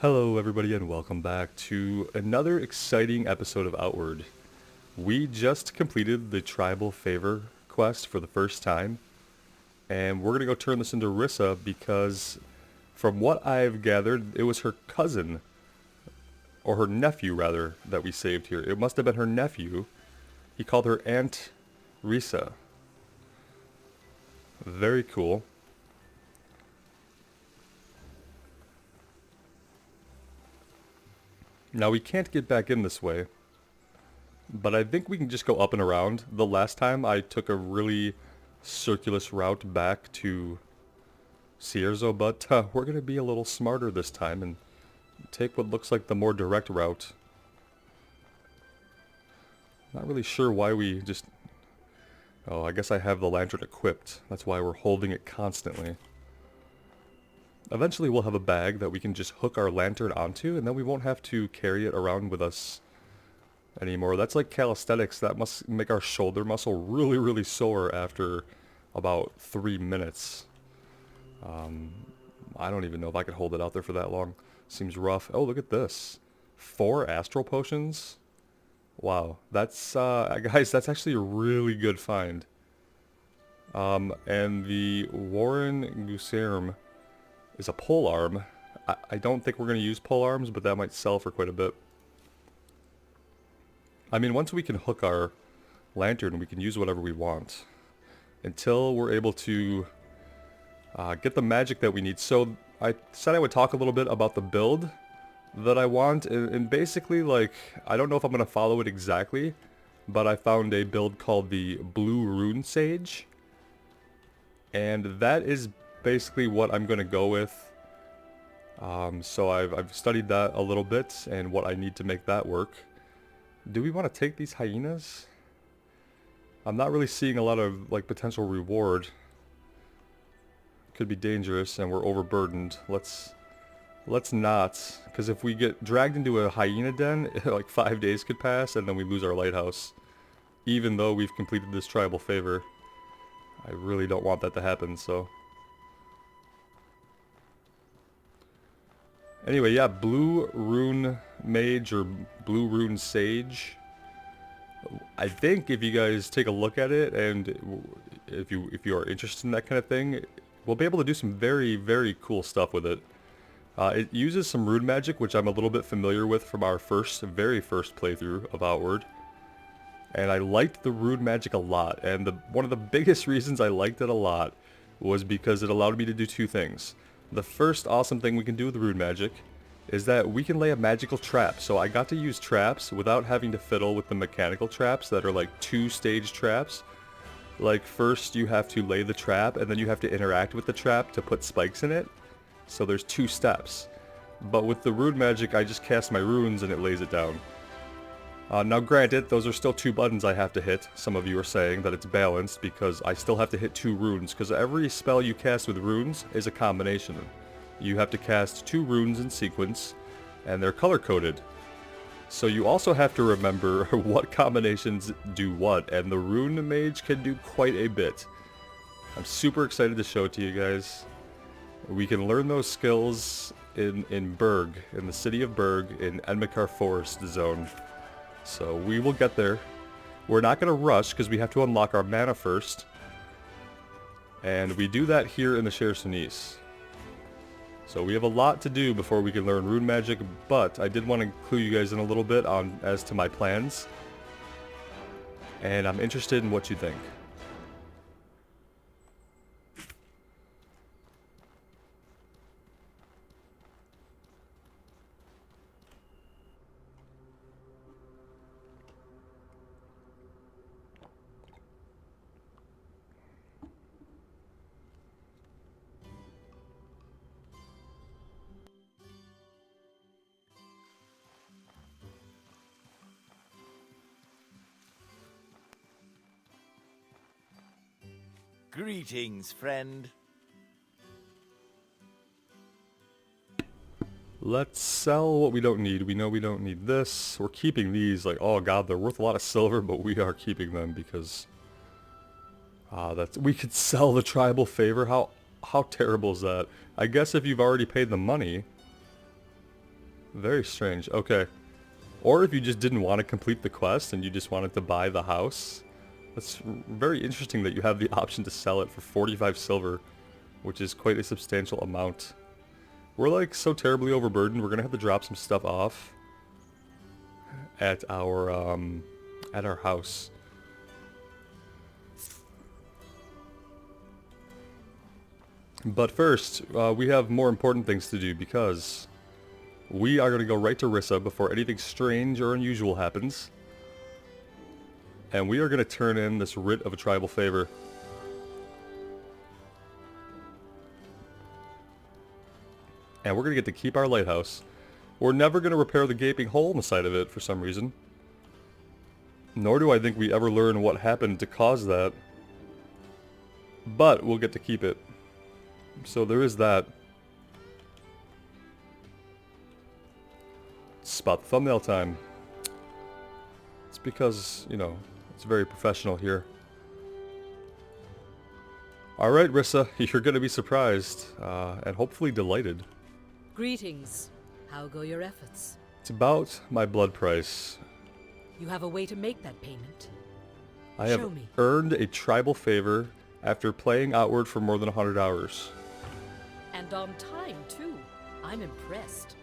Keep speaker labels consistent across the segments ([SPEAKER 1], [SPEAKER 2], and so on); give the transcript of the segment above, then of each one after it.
[SPEAKER 1] Hello everybody and welcome back to another exciting episode of Outward. We just completed the tribal favor quest for the first time, and we're going to go turn this into Rissa because from what I've gathered, it was her cousin, or her nephew rather, that we saved here. It must have been her nephew. He called her Aunt Rissa. Very cool. Now we can't get back in this way, but I think we can just go up and around. The last time I took a really circulous route back to Cierzo, but we're going to be a little smarter this time and take what looks like the more direct route. Not really sure why we just... Oh, I guess I have the lantern equipped. That's why we're holding it constantly. Eventually we'll have a bag that we can just hook our lantern onto, and then we won't have to carry it around with us anymore. That's like calisthenics. That must make our shoulder muscle really, really sore after about 3 minutes. I don't even know if I could hold it out there for that long. Seems rough. Oh, look at this. 4 astral potions? Wow. That's, guys, that's actually a really good find. And the Warren Guserm is a pole arm. I don't think we're going to use pole arms, but that might sell for quite a bit. I mean, once we can hook our lantern, we can use whatever we want. Until we're able to get the magic that we need. So I said I would talk a little bit about the build that I want. And basically, like, I don't know if I'm going to follow it exactly, but I found a build called the Blue Rune Sage. And that is basically what I'm going to go with. So I've studied that a little bit and what I need to make that work. Do we want to take these hyenas? I'm not really seeing a lot of like potential reward. Could be dangerous and we're overburdened. Let's not, because if we get dragged into a hyena den, like 5 days could pass and then we lose our lighthouse. Even though we've completed this tribal favor. I really don't want that to happen, so... Anyway, yeah, Blue Rune Mage or Blue Rune Sage. I think if you guys take a look at it and if you are interested in that kind of thing, we'll be able to do some very, very cool stuff with it. It uses some rune magic, which I'm a little bit familiar with from our very first playthrough of Outward. And I liked the rune magic a lot, and one of the biggest reasons I liked it a lot was because it allowed me to do 2 things. The first awesome thing we can do with rune magic is that we can lay a magical trap. So I got to use traps without having to fiddle with the mechanical traps that are like 2-stage traps. Like first you have to lay the trap and then you have to interact with the trap to put spikes in it. So there's 2 steps. But with the rune magic I just cast my runes and it lays it down. Now granted, those are still 2 buttons I have to hit. Some of you are saying that it's balanced because I still have to hit 2 runes, because every spell you cast with runes is a combination. You have to cast 2 runes in sequence, and they're color-coded. So you also have to remember what combinations do what, and the Rune Mage can do quite a bit. I'm super excited to show it to you guys. We can learn those skills in Berg, in the city of Berg, in Enmakar Forest Zone. So we will get there. We're not going to rush because we have to unlock our mana first. And we do that here in the Cher Sunis. So we have a lot to do before we can learn rune magic, but I did want to clue you guys in a little bit on as to my plans. And I'm interested in what you think.
[SPEAKER 2] Greetings, friend.
[SPEAKER 1] Let's sell what we don't need. We know we don't need this. We're keeping these. Like, oh god, they're worth a lot of silver, but we are keeping them because we could sell the tribal favor. How terrible is that? I guess if you've already paid the money, Very strange. Okay. Or if you just didn't want to complete the quest and you just wanted to buy the house. That's very interesting that you have the option to sell it for 45 silver, which is quite a substantial amount. We're like so terribly overburdened, we're gonna have to drop some stuff off at our house. But first, we have more important things to do because we are gonna go right to Rissa before anything strange or unusual happens. And we are gonna turn in this writ of a tribal favor. And we're gonna get to keep our lighthouse. We're never gonna repair the gaping hole in the side of it for some reason. Nor do I think we ever learn what happened to cause that. But we'll get to keep it. So there is that. Spot the thumbnail time. It's because, you know, it's very professional here. Alright, Rissa, you're gonna be surprised, and hopefully delighted.
[SPEAKER 2] Greetings. How go your efforts?
[SPEAKER 1] It's about my blood price.
[SPEAKER 2] You have a way to make that payment?
[SPEAKER 1] I have
[SPEAKER 2] Show me.
[SPEAKER 1] earned a tribal favor after playing Outward for more than 100 hours.
[SPEAKER 2] And on time, too. I'm impressed.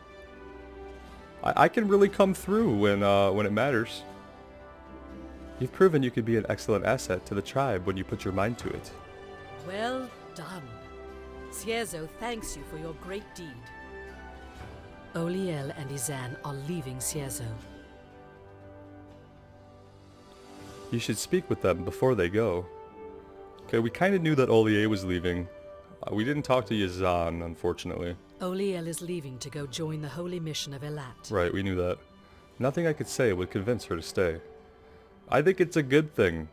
[SPEAKER 1] I can really come through when it matters. You've proven you could be an excellent asset to the tribe when you put your mind to it.
[SPEAKER 2] Well done. Cierzo thanks you for your great deed. Oliel and Izan are leaving Cierzo.
[SPEAKER 1] You should speak with them before they go. Okay, we kind of knew that Olier was leaving. We didn't talk to Yazan, unfortunately.
[SPEAKER 2] Oliel is leaving to go join the holy mission of Elat.
[SPEAKER 1] Right, we knew that. Nothing I could say would convince her to stay. I think it's a good thing.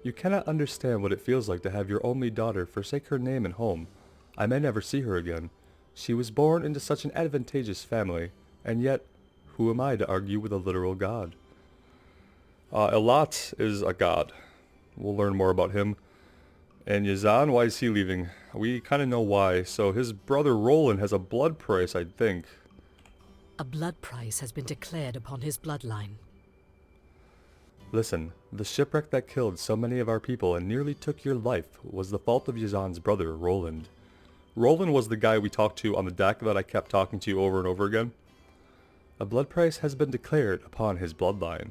[SPEAKER 1] You cannot understand what it feels like to have your only daughter forsake her name and home. I may never see her again. She was born into such an advantageous family, and yet, who am I to argue with a literal god? Elat is a god. We'll learn more about him. And Yazan, why is he leaving? We kind of know why. So his brother Roland has a blood price, I think.
[SPEAKER 2] A blood price has been declared upon his bloodline.
[SPEAKER 1] Listen, the shipwreck that killed so many of our people and nearly took your life was the fault of Yazan's brother, Roland. Roland was the guy we talked to on the deck that I kept talking to over and over again. A blood price has been declared upon his bloodline.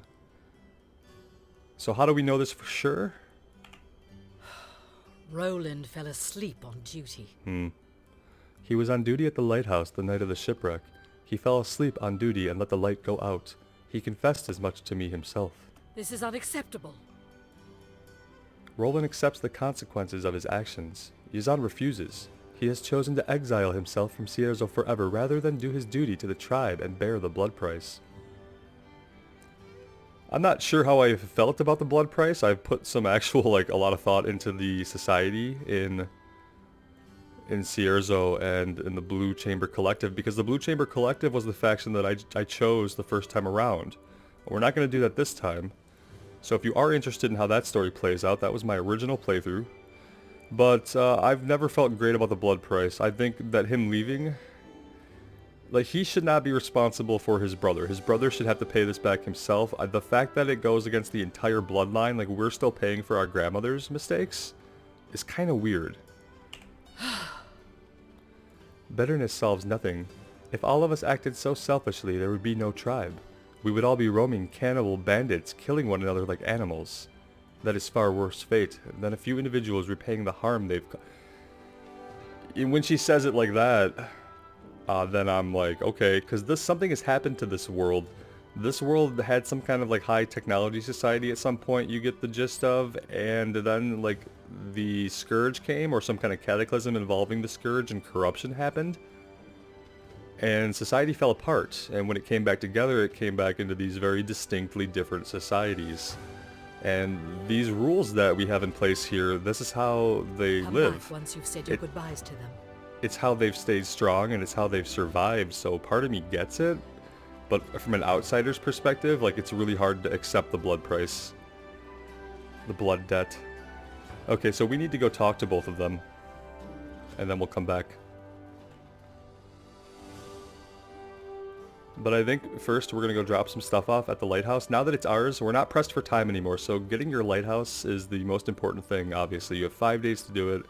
[SPEAKER 1] So how do we know this for sure?
[SPEAKER 2] Roland fell asleep on duty.
[SPEAKER 1] He was on duty at the lighthouse the night of the shipwreck. He fell asleep on duty and let the light go out. He confessed as much to me himself.
[SPEAKER 2] This is unacceptable.
[SPEAKER 1] Roland accepts the consequences of his actions. Yazan refuses. He has chosen to exile himself from Cierzo forever rather than do his duty to the tribe and bear the blood price. I'm not sure how I felt about the blood price. I've put some actual, a lot of thought into the society in Cierzo and in the Blue Chamber Collective, because the Blue Chamber Collective was the faction that I chose the first time around. We're not going to do that this time. So if you are interested in how that story plays out, that was my original playthrough. But I've never felt great about the blood price. I think that him leaving, he should not be responsible for his brother. His brother should have to pay this back himself. The fact that it goes against the entire bloodline, we're still paying for our grandmother's mistakes, is kind of weird. Bitterness solves nothing. If all of us acted so selfishly, there would be no tribe. We would all be roaming cannibal bandits, killing one another like animals. That is far worse fate than a few individuals repaying the harm they've caused. When she says it like that, then I'm like, okay, because something has happened to this world. This world had some kind of high technology society at some point, you get the gist of, and then the scourge came, or some kind of cataclysm involving the scourge, and corruption happened. And society fell apart, and when it came back together, it came back into these very distinctly different societies. And these rules that we have in place here, this is how they live.
[SPEAKER 2] Come back once you've said your goodbyes to them.
[SPEAKER 1] It's how they've stayed strong, and it's how they've survived, so part of me gets it. But from an outsider's perspective, it's really hard to accept the blood price. The blood debt. Okay, so we need to go talk to both of them. And then we'll come back. But I think first we're going to go drop some stuff off at the lighthouse. Now that it's ours, we're not pressed for time anymore, so getting your lighthouse is the most important thing, obviously. You have 5 days to do it.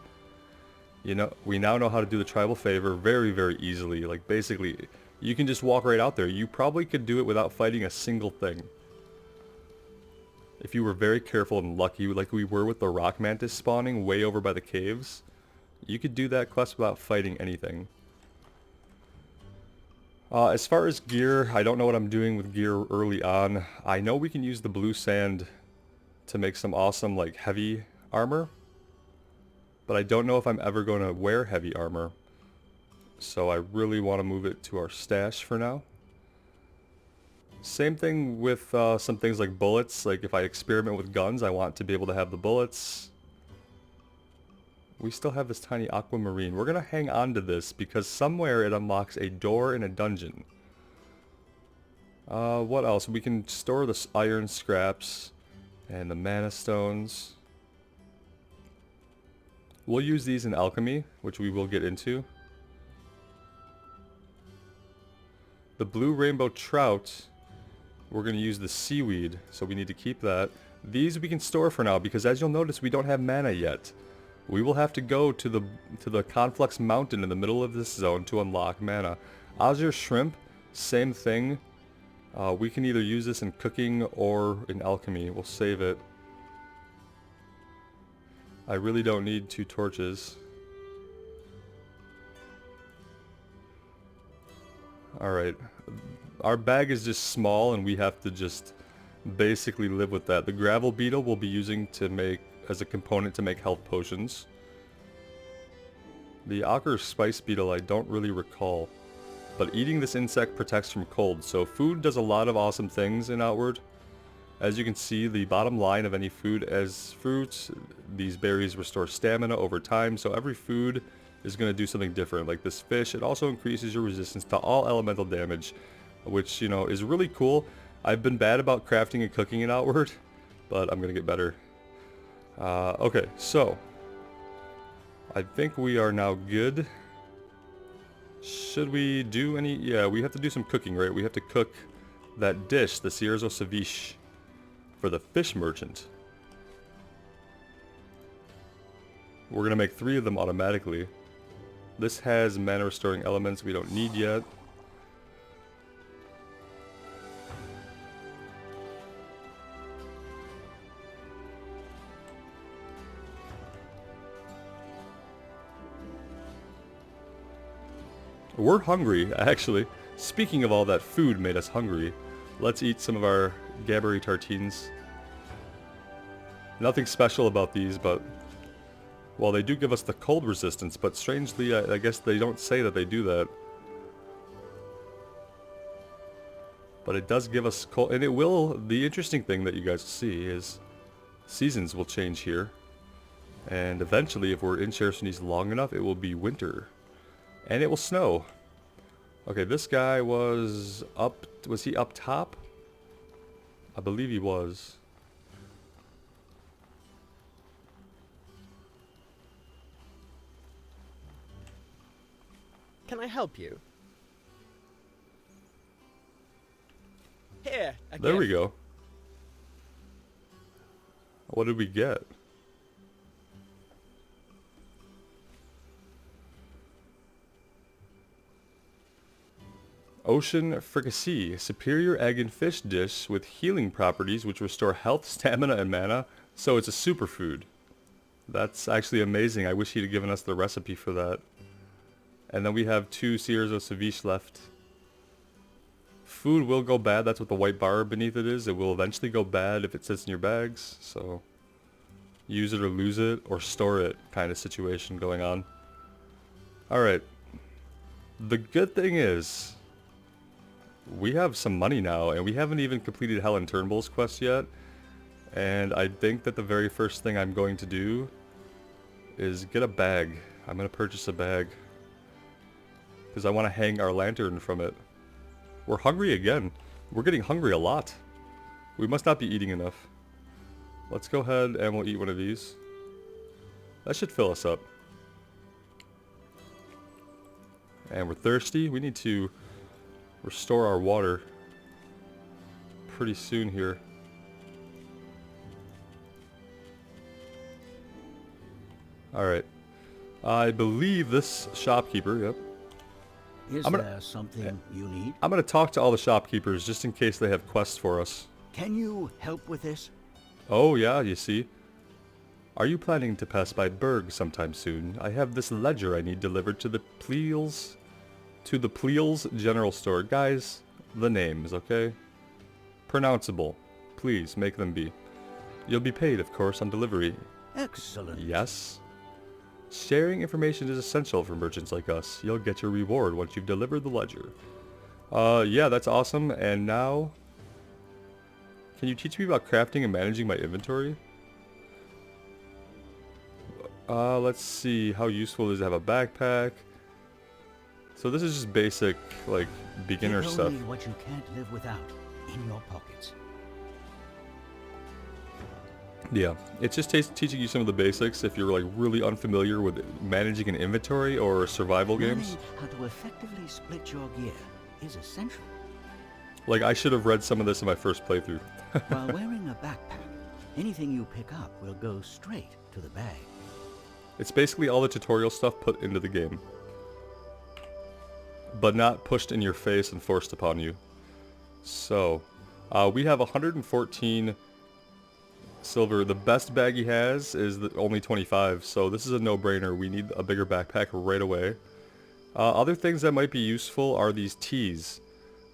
[SPEAKER 1] You know, we now know how to do the tribal favor very, very easily. Like, basically, you can just walk right out there. You probably could do it without fighting a single thing. If you were very careful and lucky, like we were with the rock mantis spawning way over by the caves, you could do that quest without fighting anything. As far as gear, I don't know what I'm doing with gear early on. I know we can use the blue sand to make some awesome, like, heavy armor. But I don't know if I'm ever going to wear heavy armor. So I really want to move it to our stash for now. Same thing with some things like bullets. Like, if I experiment with guns, I want to be able to have the bullets. We still have this tiny aquamarine. We're going to hang on to this because somewhere it unlocks a door in a dungeon. What else? We can store the iron scraps and the mana stones. We'll use these in alchemy, which we will get into. The blue rainbow trout, we're going to use the seaweed, so we need to keep that. These we can store for now because, as you'll notice, we don't have mana yet. We will have to go to the Conflux Mountain in the middle of this zone to unlock mana. Azure Shrimp, same thing. We can either use this in cooking or in alchemy. We'll save it. I really don't need 2 torches. Alright. Our bag is just small and we have to just basically live with that. The gravel beetle we'll be using to make as a component to make health potions. The ocker spice beetle I don't really recall. But eating this insect protects from cold, so food does a lot of awesome things in Outward. As you can see, the bottom line of any food as fruits, these berries restore stamina over time, so every food is going to do something different. Like this fish, it also increases your resistance to all elemental damage, which, you know, is really cool. I've been bad about crafting and cooking in Outward, but I'm going to get better. Okay, so I think we are now good. Should we do any... Yeah, we have to do some cooking, right? We have to cook that dish, the Cierzo Ceviche, for the fish merchant. We're going to make 3 of them automatically. This has mana restoring elements we don't need yet. We're hungry, actually. Speaking of all that food made us hungry, let's eat some of our Gabbery tartines. Nothing special about these, but... Well, they do give us the cold resistance, but strangely, I guess they don't say that they do that. But it does give us cold, and it will... The interesting thing that you guys see is seasons will change here. And eventually, if we're in Chersonese long enough, it will be winter. And it will snow. Okay, this guy was up... Was he up top? I believe he was.
[SPEAKER 3] Can I help you? Here,
[SPEAKER 1] There we go. What did we get? Ocean Fricassee, superior egg and fish dish with healing properties which restore health, stamina, and mana. So it's a superfood. That's actually amazing. I wish he'd have given us the recipe for that. And then we have 2 Cierzo Ceviche left. Food will go bad. That's what the white bar beneath it is. It will eventually go bad if it sits in your bags. So use it or lose it or store it kind of situation going on. Alright. The good thing is we have some money now, and we haven't even completed Helen Turnbull's quest yet. And I think that the very first thing I'm going to do is get a bag. I'm going to purchase a bag. Because I want to hang our lantern from it. We're hungry again. We're getting hungry a lot. We must not be eating enough. Let's go ahead and we'll eat one of these. That should fill us up. And we're thirsty. We need to restore our water pretty soon here. Alright. I believe this shopkeeper, yep.
[SPEAKER 3] Is there something you need?
[SPEAKER 1] I'm gonna talk to all the shopkeepers just in case they have quests for us.
[SPEAKER 3] Can you help with this?
[SPEAKER 1] Oh yeah, you see. Are you planning to pass by Berg sometime soon? I have this ledger I need delivered to the Pleals General Store. Guys, the names, okay? Pronounceable. Please, make them be. You'll be paid, of course, on delivery.
[SPEAKER 3] Excellent.
[SPEAKER 1] Yes? Sharing information is essential for merchants like us. You'll get your reward once you've delivered the ledger. Yeah, that's awesome. And now, can you teach me about crafting and managing my inventory? Let's see. How useful it is to have a backpack? So this is just basic, like, beginner
[SPEAKER 3] Keep
[SPEAKER 1] stuff.
[SPEAKER 3] only what you can't live without in your pockets.
[SPEAKER 1] Yeah, it's just teaching you some of the basics if you're like really unfamiliar with managing an inventory or survival games.
[SPEAKER 3] Learning how to effectively split your gear is essential.
[SPEAKER 1] Like, I should have read some of this in my first playthrough.
[SPEAKER 3] While wearing a backpack, anything you pick up will go straight to the bag.
[SPEAKER 1] It's basically all the tutorial stuff put into the game, but not pushed in your face and forced upon you. So, we have 114 silver. The best bag he has is only 25, so this is a no-brainer. We need a bigger backpack right away. Other things that might be useful are these teas.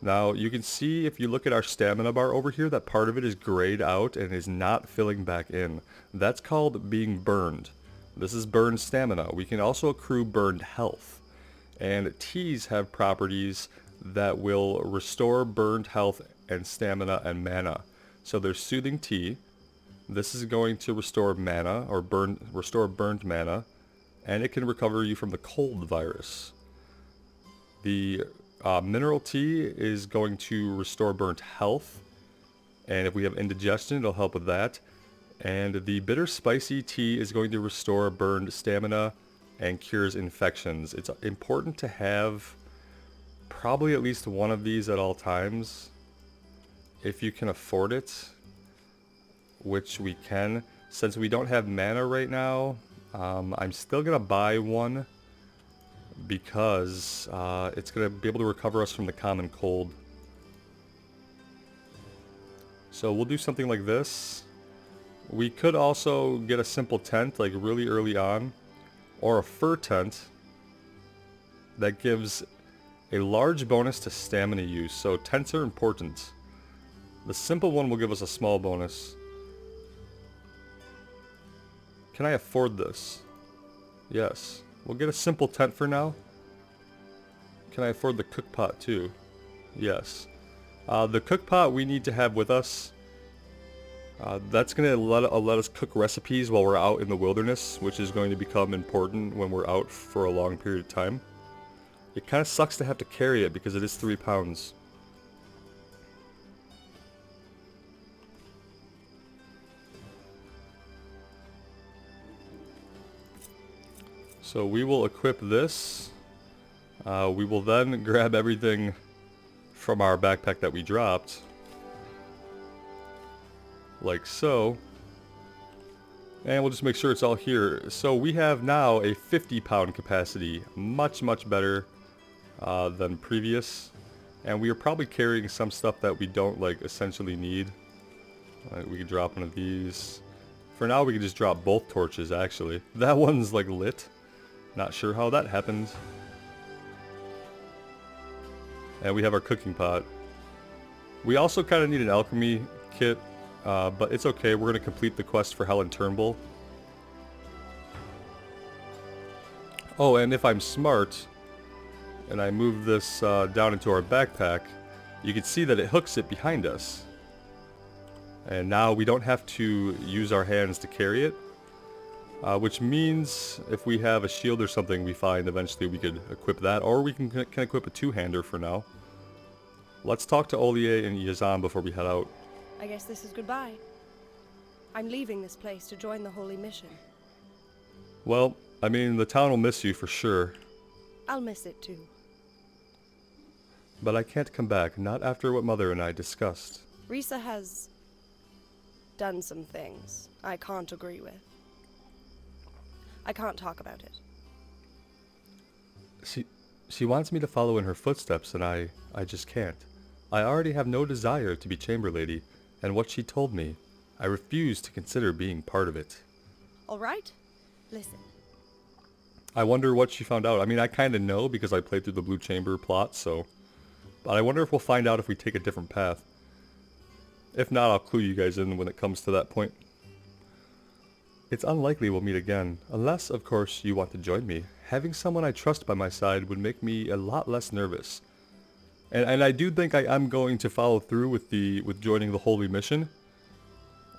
[SPEAKER 1] Now, you can see if you look at our stamina bar over here that part of it is grayed out and is not filling back in. That's called being burned. This is burned stamina. We can also accrue burned health. And teas have properties that will restore burned health and stamina and mana. So there's soothing tea. This is going to restore mana, or restore burned mana, and it can recover you from the cold virus. The mineral tea is going to restore burnt health, and if we have indigestion, it'll help with that. And the bitter spicy tea is going to restore burned stamina and cures infections. It's important to have probably at least one of these at all times, if you can afford it. Which we can. Since we don't have mana right now, I'm still gonna buy one because it's gonna be able to recover us from the common cold. So we'll do something like this. We could also get a simple tent like really early on, or a fur tent that gives a large bonus to stamina use. So tents are important. The simple one will give us a small bonus. Can I afford this? Yes. We'll get a simple tent for now. Can I afford the cook pot too? Yes. The cook pot we need to have with us. That's going to let us cook recipes while we're out in the wilderness, which is going to become important when we're out for a long period of time. It kind of sucks to have to carry it because it is 3 pounds. So we will equip this. We will then grab everything from our backpack that we dropped. Like so. And we'll just make sure it's all here. So we have now a 50-pound capacity. Much, much better than previous. And we are probably carrying some stuff that we don't like essentially need. We could drop one of these. For now we can just drop both torches actually. That one's like lit. Not sure how that happened. And we have our cooking pot. We also kind of need an alchemy kit, but it's okay. We're going to complete the quest for Helen Turnbull. Oh, and if I'm smart, and I move this down into our backpack, you can see that it hooks it behind us. And now we don't have to use our hands to carry it. Which means if we have a shield or something we find, eventually we could equip that, or we can equip a two-hander for now. Let's talk to Aurai and Yazan before we head out.
[SPEAKER 4] I guess this is goodbye. I'm leaving this place to join the Holy Mission.
[SPEAKER 1] Well, I mean, the town will miss you for sure.
[SPEAKER 4] I'll miss it too.
[SPEAKER 1] But I can't come back, not after what Mother and I discussed.
[SPEAKER 4] Risa has done some things I can't agree with. I can't talk about it.
[SPEAKER 1] She wants me to follow in her footsteps, and I just can't. I already have no desire to be Chamber Lady, and what she told me, I refuse to consider being part of it.
[SPEAKER 4] All right? Listen.
[SPEAKER 1] I wonder what she found out. I mean, I kind of know because I played through the Blue Chamber plot, so... But I wonder if we'll find out if we take a different path. If not, I'll clue you guys in when it comes to that point. It's unlikely we'll meet again, unless, of course, you want to join me. Having someone I trust by my side would make me a lot less nervous. And I do think I am going to follow through with joining the Holy Mission.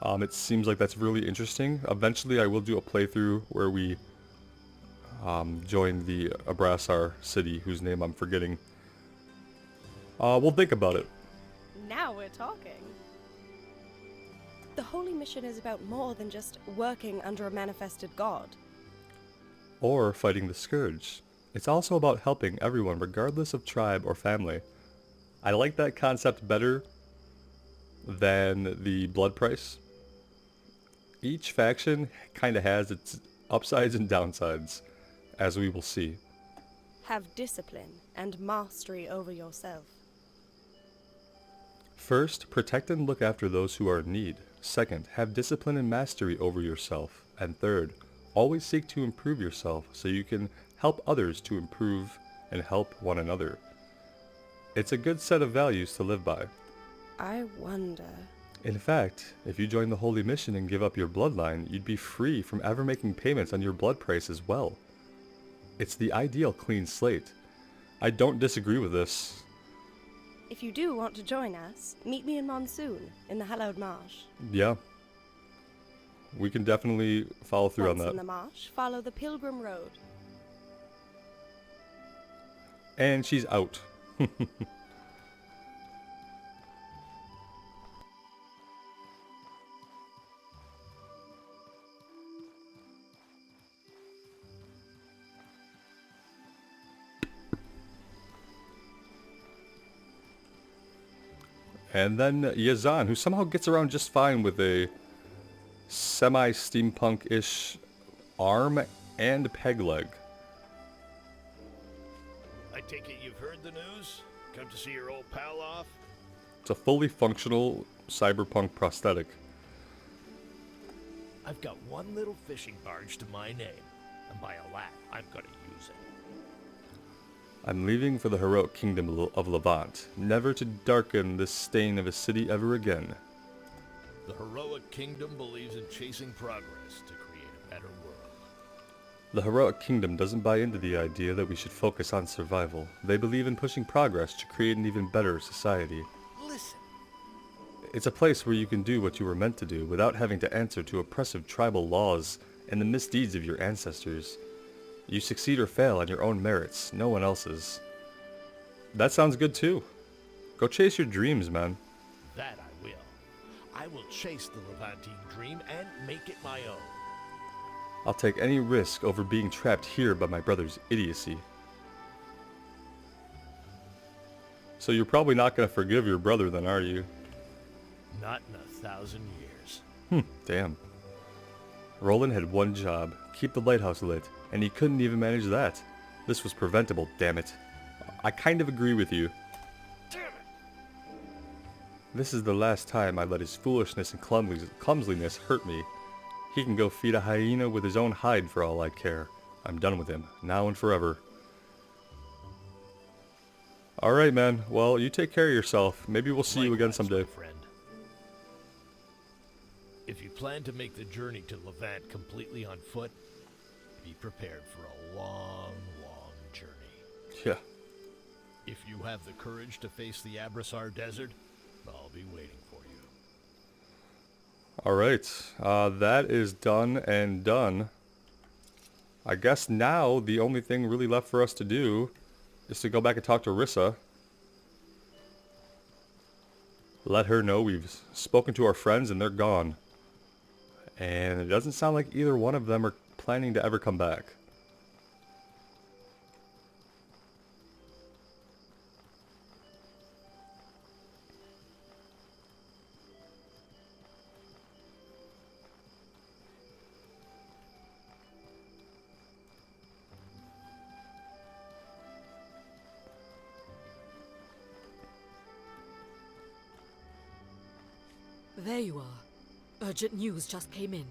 [SPEAKER 1] It seems like that's really interesting. Eventually I will do a playthrough where we join the Abrasar city, whose name I'm forgetting. We'll think about it.
[SPEAKER 4] Now we're talking. The Holy Mission is about more than just working under a manifested god.
[SPEAKER 1] Or fighting the scourge. It's also about helping everyone regardless of tribe or family. I like that concept better than the blood price. Each faction kind of has its upsides and downsides, as we will see.
[SPEAKER 4] Have discipline and mastery over yourself.
[SPEAKER 1] First, protect and look after those who are in need. Second, have discipline and mastery over yourself. And third, always seek to improve yourself so you can help others to improve and help one another. It's a good set of values to live by.
[SPEAKER 4] I wonder...
[SPEAKER 1] In fact, if you join the Holy Mission and give up your bloodline, you'd be free from ever making payments on your blood price as well. It's the ideal clean slate. I don't disagree with this.
[SPEAKER 4] If you do want to join us, meet me in Monsoon, in the Hallowed Marsh.
[SPEAKER 1] Yeah. We can definitely follow through on
[SPEAKER 4] Once
[SPEAKER 1] that.
[SPEAKER 4] in the marsh, follow the Pilgrim Road.
[SPEAKER 1] And she's out. And then Yazan, who somehow gets around just fine with a semi-steampunk-ish arm and peg leg.
[SPEAKER 5] I take it you've heard the news? Come to see your old pal off?
[SPEAKER 1] It's a fully functional cyberpunk prosthetic.
[SPEAKER 5] I've got one little fishing barge to my name, and by a lot, I'm gonna use it.
[SPEAKER 1] I'm leaving for the heroic kingdom of Levant, never to darken this stain of a city ever again.
[SPEAKER 5] The heroic kingdom believes in chasing progress to create a better world.
[SPEAKER 1] The heroic kingdom doesn't buy into the idea that we should focus on survival. They believe in pushing progress to create an even better society.
[SPEAKER 5] Listen,
[SPEAKER 1] It's a place where you can do what you were meant to do without having to answer to oppressive tribal laws and the misdeeds of your ancestors. You succeed or fail on your own merits, no one else's. That sounds good too. Go chase your dreams, man.
[SPEAKER 5] that I will. I will chase the Levantine dream and make it my own.
[SPEAKER 1] I'll take any risk over being trapped here by my brother's idiocy. So you're probably not going to forgive your brother then, are you?
[SPEAKER 5] Not in 1,000 years.
[SPEAKER 1] Damn. Roland had one job, keep the lighthouse lit, and he couldn't even manage that. This was preventable, damn it. I kind of agree with you.
[SPEAKER 5] Damn it!
[SPEAKER 1] This is the last time I let his foolishness and clumsiness hurt me. He can go feed a hyena with his own hide for all I care. I'm done with him, now and forever. Alright, man. Well, you take care of yourself. Maybe we'll see you again
[SPEAKER 5] Likewise,
[SPEAKER 1] someday.
[SPEAKER 5] my friend. If you plan to make the journey to Levant completely on foot, be prepared for a long, long journey.
[SPEAKER 1] Yeah.
[SPEAKER 5] If you have the courage to face the Abrasar Desert, I'll be waiting for you.
[SPEAKER 1] Alright. That is done and done. I guess now the only thing really left for us to do is to go back and talk to Rissa. Let her know we've spoken to our friends and they're gone. And it doesn't sound like either one of them are planning to ever come back.
[SPEAKER 2] there you are. Urgent news just came in.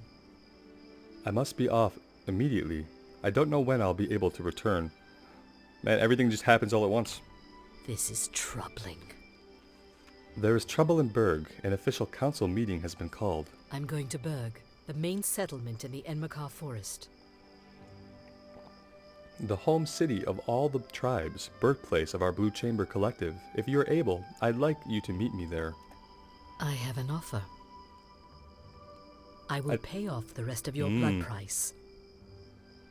[SPEAKER 1] I must be off immediately. I don't know when I'll be able to return. Man, everything just happens all at once.
[SPEAKER 2] This is troubling.
[SPEAKER 1] There is trouble in Berg. An official council meeting has been called.
[SPEAKER 2] I'm going to Berg, the main settlement in the Enmakar forest.
[SPEAKER 1] The home city of all the tribes, birthplace of our Blue Chamber Collective. If you are able, I'd like you to meet me there.
[SPEAKER 2] I have an offer. I will pay off the rest of your blood price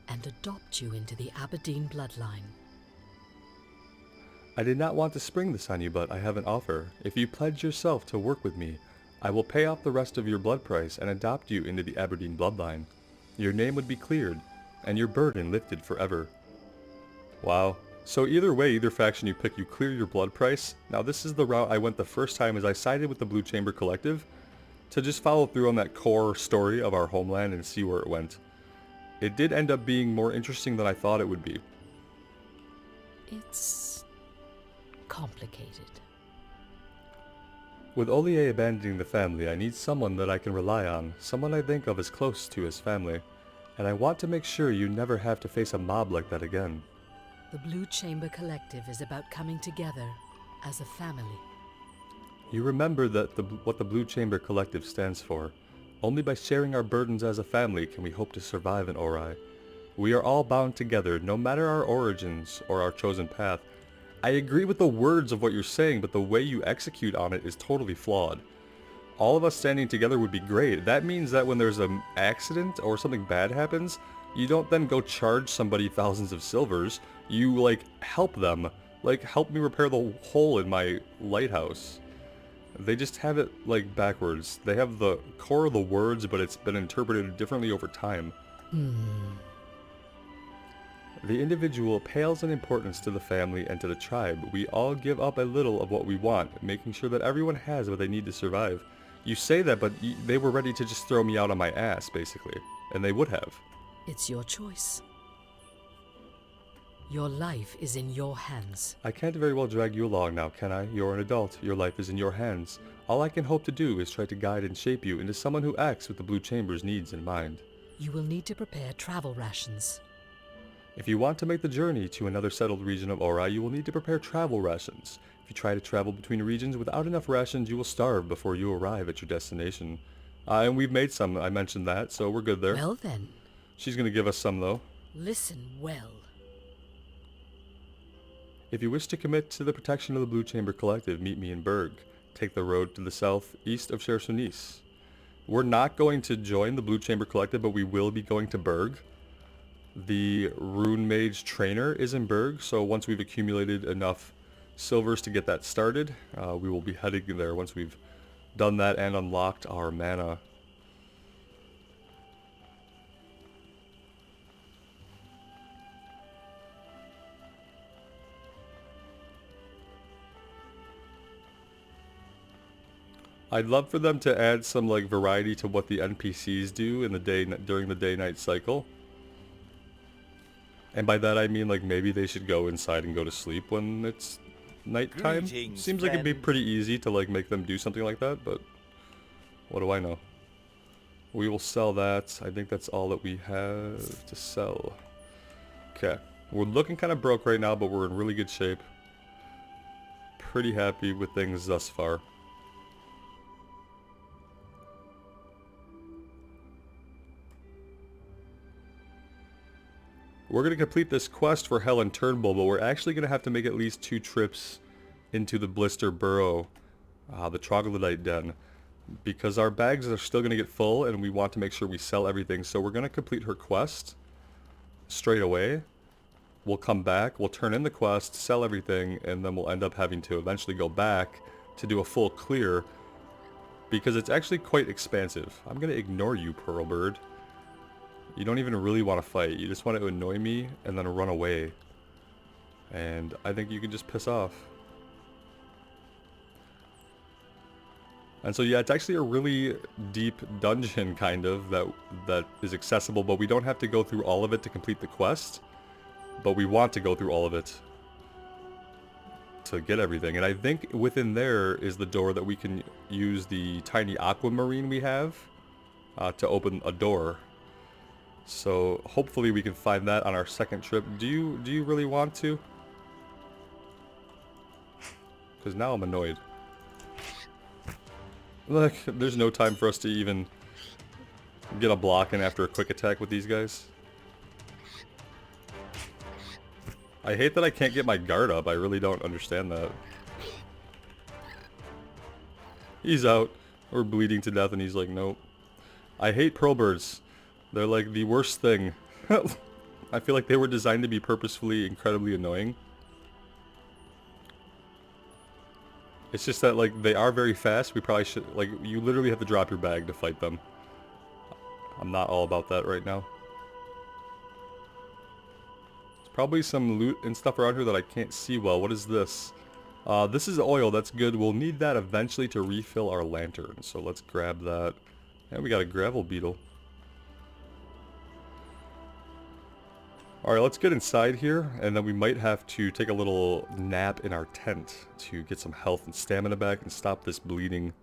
[SPEAKER 2] and adopt you into the Aberdeen bloodline.
[SPEAKER 1] I did not want to spring this on you, but I have an offer. If you pledge yourself to work with me, I will pay off the rest of your blood price and adopt you into the Aberdeen bloodline. Your name would be cleared, and your burden lifted forever. Wow. So either way, either faction you pick, you clear your blood price. Now this is the route I went the first time, as I sided with the Blue Chamber Collective to just follow through on that core story of our homeland and see where it went. It did end up being more interesting than I thought it would be.
[SPEAKER 2] It's complicated.
[SPEAKER 1] With Olier abandoning the family, I need someone that I can rely on, someone I think of as close to his family, and I want to make sure you never have to face a mob like that again.
[SPEAKER 2] The Blue Chamber Collective is about coming together as a family.
[SPEAKER 1] You remember that what the Blue Chamber Collective stands for. Only by sharing our burdens as a family can we hope to survive in Aurai. We are all bound together, no matter our origins or our chosen path. I agree with the words of what you're saying, but the way you execute on it is totally flawed. All of us standing together would be great. That means that when there's an accident or something bad happens, you don't then go charge somebody thousands of silvers. You, like, help them. Like, help me repair the hole in my lighthouse. They just have it, like, backwards. They have the core of the words, but it's been interpreted differently over time. The individual pales in importance to the family and to the tribe. We all give up a little of what we want, making sure that everyone has what they need to survive. You say that, but they were ready to just throw me out on my ass, basically. And they would have.
[SPEAKER 2] It's your choice. Your life is in your hands.
[SPEAKER 1] I can't very well drag you along now, can I? You're an adult. Your life is in your hands. All I can hope to do is try to guide and shape you into someone who acts with the Blue Chamber's needs in mind.
[SPEAKER 2] You will need to prepare travel rations.
[SPEAKER 1] If you want to make the journey to another settled region of Aurai, you will need to prepare travel rations. If you try to travel between regions without enough rations, you will starve before you arrive at your destination. And we've made some, I mentioned that, so we're good there.
[SPEAKER 2] Well then.
[SPEAKER 1] She's going to give us some, though.
[SPEAKER 2] Listen well.
[SPEAKER 1] If you wish to commit to the protection of the Blue Chamber Collective, meet me in Berg. Take the road to the southeast of Chersonis. We're not going to join the Blue Chamber Collective, but we will be going to Berg. The Rune Mage Trainer is in Berg, so once we've accumulated enough silvers to get that started, we will be heading there once we've done that and unlocked our mana. I'd love for them to add some like variety to what the NPCs do in the day during the day-night cycle. And by that I mean like maybe they should go inside and go to sleep when it's nighttime.
[SPEAKER 6] Greetings,
[SPEAKER 1] Seems like it'd be
[SPEAKER 6] friend.
[SPEAKER 1] pretty easy to like make them do something like that, but what do I know? We will sell that. I think that's all that we have to sell. Okay. We're looking kind of broke right now, but we're in really good shape. Pretty happy with things thus far. We're going to complete this quest for Helen Turnbull, but we're actually going to have to make at least 2 trips into the Blister Burrow, the Troglodyte Den, because our bags are still going to get full and we want to make sure we sell everything. So we're going to complete her quest straight away. We'll come back, we'll turn in the quest, sell everything, and then we'll end up having to eventually go back to do a full clear because it's actually quite expansive. I'm going to ignore you, Pearlbird. You don't even really want to fight. You just want to annoy me and then run away. And I think you can just piss off. And so yeah, it's actually a really deep dungeon kind of that is accessible, but we don't have to go through all of it to complete the quest. But we want to go through all of it. to get everything. And I think within there is the door that we can use the tiny aquamarine we have to open a door. So hopefully we can find that on our second trip. Do you really want to? Because now I'm annoyed. Look, there's no time for us to even get a block in after a quick attack with these guys. I hate that I can't get my guard up. I really don't understand that. He's out. We're bleeding to death and he's like, nope. I hate pearl birds. They're like the worst thing. I feel like they were designed to be purposefully incredibly annoying. It's just that, like, they are very fast. We probably should, like, you literally have to drop your bag to fight them. I'm not all about that right now. There's probably some loot and stuff around here that I can't see well. What is this? This is oil. That's good. We'll need that eventually to refill our lantern. So let's grab that. And we got a gravel beetle. Alright, let's get inside here, and then we might have to take a little nap in our tent to get some health and stamina back and stop this bleeding.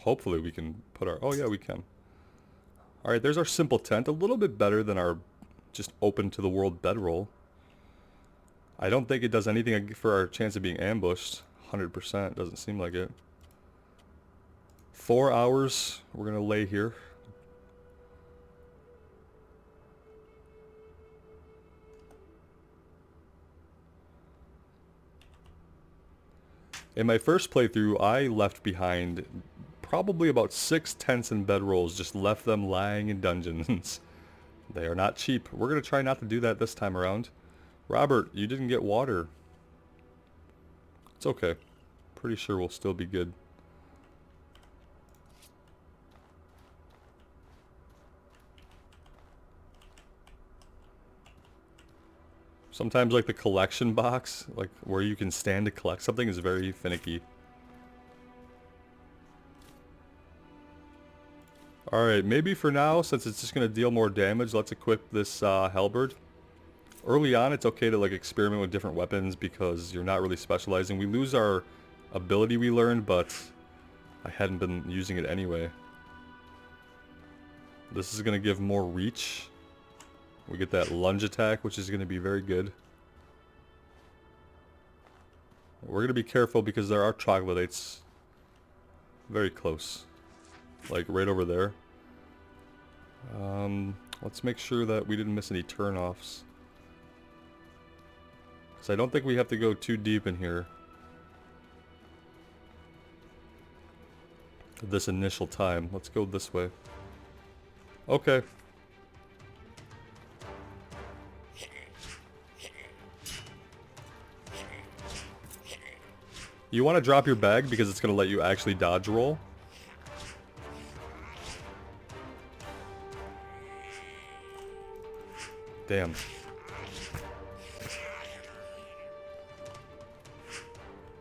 [SPEAKER 1] Hopefully we can put our... Oh yeah, we can. Alright, there's our simple tent. A little bit better than our just open to the world bedroll. I don't think it does anything for our chance of being ambushed. 100%, doesn't seem like it. 4 hours, we're gonna lay here. In my first playthrough, I left behind probably about 6 tents and bedrolls, just left them lying in dungeons. They are not cheap. We're going to try not to do that this time around. Robert, you didn't get water. It's okay. Pretty sure we'll still be good. Sometimes, like, the collection box, like, where you can stand to collect something is very finicky. Alright, maybe for now, since it's just going to deal more damage, let's equip this halberd. Early on, it's okay to, like, experiment with different weapons because you're not really specializing. We lose our ability we learned, but I hadn't been using it anyway. This is going to give more reach. We get that lunge attack, which is going to be very good. We're going to be careful because there are troglodytes very close. Like right over there. Let's make sure that we didn't miss any turn-offs. Because I don't think we have to go too deep in here. At this initial time. Let's go this way. Okay. You want to drop your bag because it's going to let you actually dodge roll. Damn.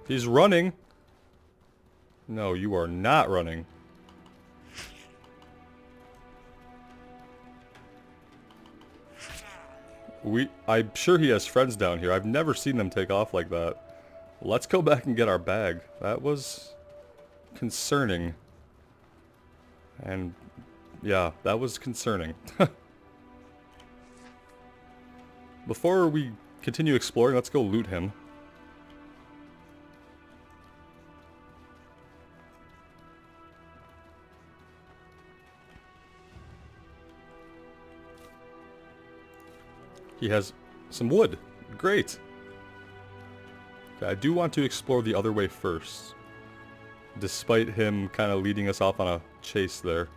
[SPEAKER 1] He's running. No, you are not running. I'm sure he has friends down here. I've never seen them take off like that. Let's go back and get our bag. That was concerning. And yeah, that was concerning. Before we continue exploring, let's go loot him. He has some wood. Great. I do want to explore the other way first, despite him kind of leading us off on a chase there.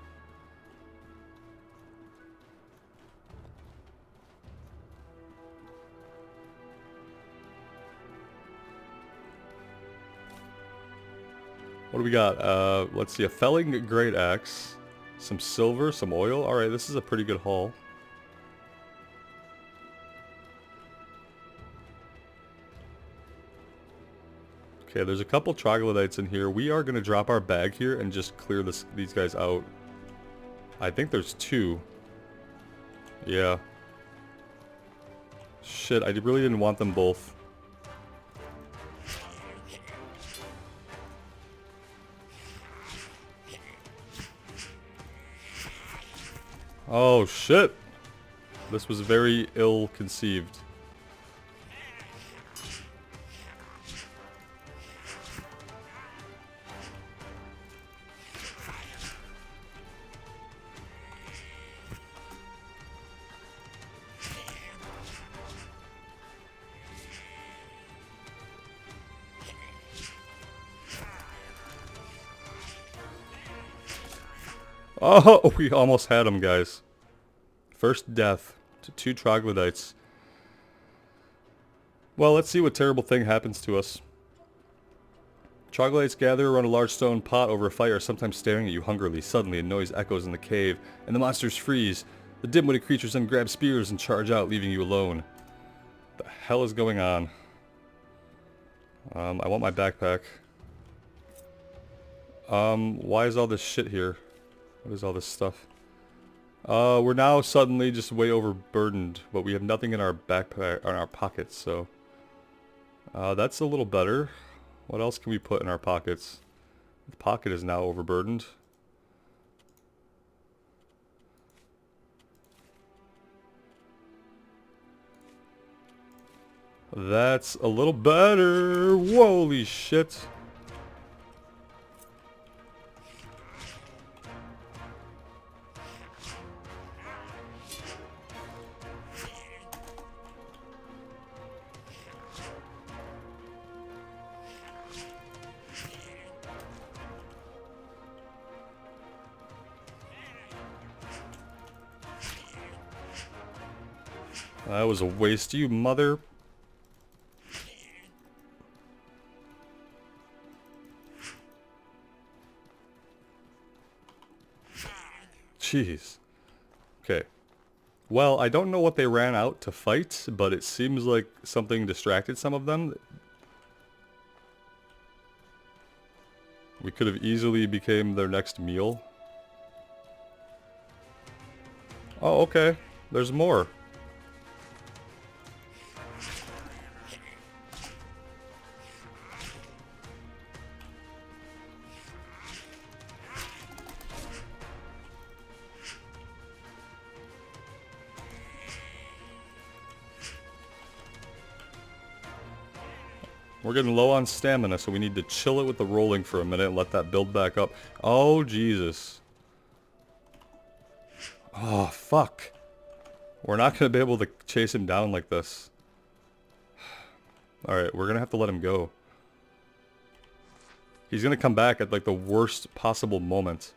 [SPEAKER 1] What do we got? Let's see, a felling great axe, some silver, some oil. Alright, this is a pretty good haul. Okay, there's a couple troglodytes in here. We are going to drop our bag here and just clear these guys out. I think there's 2. Yeah. Shit, I really didn't want them both. Oh shit! This was very ill-conceived. Oh, we almost had him, guys. First death to 2 troglodytes. Well, let's see what terrible thing happens to us. Troglodytes gather around a large stone pot over a fire, sometimes staring at you hungrily. Suddenly, a noise echoes in the cave, and the monsters freeze. The dim-witted creatures then grab spears and charge out, leaving you alone. What the hell is going on? I want my backpack. Why is all this shit here? What is all this stuff? We're now suddenly just way overburdened, but we have nothing in our backpack, in our pockets, so... that's a little better. What else can we put in our pockets? The pocket is now overburdened. That's a little better! Holy shit! That was a waste, you mother... Jeez. Okay. Well, I don't know what they ran out to fight, but it seems like something distracted some of them. We could have easily became their next meal. Oh, okay. There's more. We're getting low on stamina, so we need to chill it with the rolling for a minute and let that build back up. Oh, Jesus. Oh, fuck. We're not going to be able to chase him down like this. Alright, we're going to have to let him go. He's going to come back at like the worst possible moment.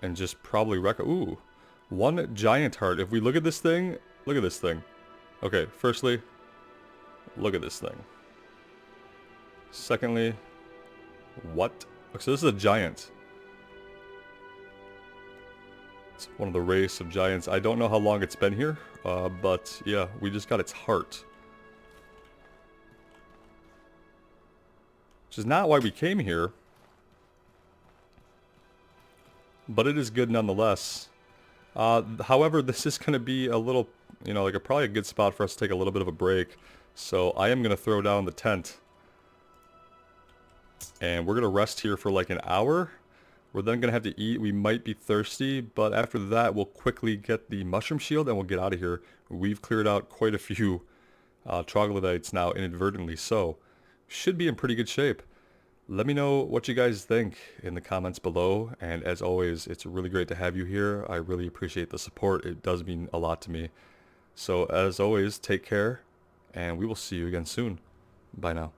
[SPEAKER 1] And just probably wreck... Ooh. 1 giant heart. If we look at this thing... Look at this thing. Okay, firstly... Look at this thing. Secondly... What? Okay, so this is a giant. It's one of the race of giants. I don't know how long it's been here. But yeah, we just got its heart. Which is not why we came here. But it is good nonetheless. However, this is going to be a little, you know, like probably a good spot for us to take a little bit of a break. So I am going to throw down the tent. And we're going to rest here for like an hour. We're then going to have to eat. We might be thirsty. But after that, we'll quickly get the mushroom shield and we'll get out of here. We've cleared out quite a few troglodytes now inadvertently. So should be in pretty good shape. Let me know what you guys think in the comments below. And as always, it's really great to have you here. I really appreciate the support. It does mean a lot to me. So as always, take care. And we will see you again soon. Bye now.